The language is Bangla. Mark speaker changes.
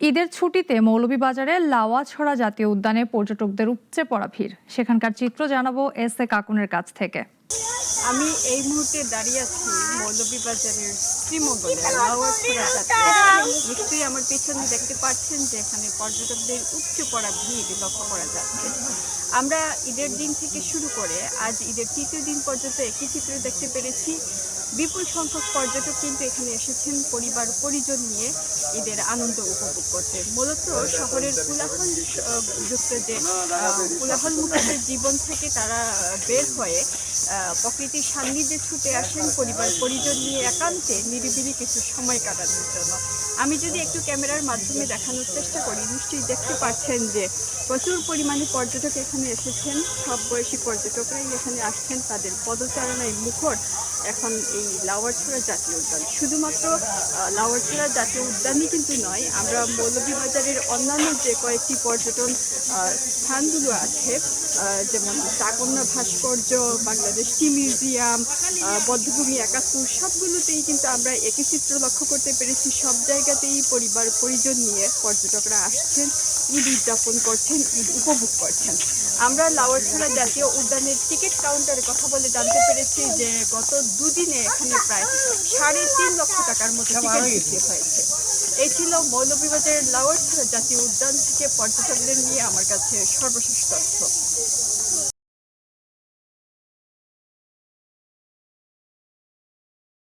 Speaker 1: ঈদের ছুটিতে মৌলভীবাজারে লাওয়াছড়া জাতীয় উদ্যানে পর্যটকদের উপচে পড়া ভিড়। সেখানকার চিত্র জানাবো এস এ কাকুনের কাছ থেকে।
Speaker 2: আমি এই মুহূর্তে দাঁড়িয়ে আছি মৌলভীবাজারের শ্রীমঙ্গলে লাওয়াছড়া জাতীয়। নিশ্চয়ই আমার পেছনে দেখতে পাচ্ছেন যে এখানে পর্যটকদের উপচে পড়া ভিড় লক্ষ্য করা যাচ্ছে। আমরা ঈদের দিন থেকে শুরু করে আজ ঈদের তৃতীয় দিন পর্যন্ত একই চিত্র দেখতে পেরেছি। বিপুল সংখ্যক পর্যটক কিন্তু এখানে এসেছেন পরিবার পরিজন নিয়ে ঈদের আনন্দ উপভোগ করতে। মূলত শহরের কোলাহল যুক্ত যে কোলাহলমুক্ত জীবন থেকে তারা বের হয়ে প্রকৃতির সান্নিধ্যে ছুটে আসেন পরিবার পরিজন নিয়ে একান্তে নিরিবিলি কিছু সময় কাটানোর জন্য। আমি যদি একটু ক্যামেরার মাধ্যমে দেখানোর চেষ্টা করি, নিশ্চয়ই দেখতে পাচ্ছেন যে প্রচুর পরিমাণে পর্যটক এখানে এসেছেন। সব বয়সী পর্যটকরাই এখানে আসছেন, তাদের পদচারণায় মুখর এখন এই লাওয়াছড়া জাতীয় উদ্যান। শুধুমাত্র লাওয়াছড়া জাতীয় উদ্যানই কিন্তু নয়, আমরা মৌলভীবাজারের অন্যান্য যে কয়েকটি পর্যটন স্থানগুলো আছে, যেমন চাকন্যা ভাস্কর্য, বাংলাদেশ টি মিউজিয়াম, বধ্যভূমি ৭১, সবগুলোতেই কিন্তু আমরা একই চিত্র লক্ষ্য করতে পেরেছি। সব জায়গাতেই পরিবার পরিজন নিয়ে পর্যটকরা আসছেন, ঈদ উদযাপন করছেন, ঈদ উপভোগ করছেন। আমরা লাওয়াছড়া জাতীয় উদ্যানের টিকিট কাউন্টারে কথা বলে জানতে পেরেছি যে গত দুদিনে এখানে প্রায় ৩.৫ লক্ষ টাকার মতো টিকিট বিক্রি হয়েছে। এই ছিল মৌলভীবাজারের লাওয়াছড়া জাতীয় উদ্যান থেকে পর্যটকদের নিয়ে আমার কাছে সর্বশেষ তথ্য।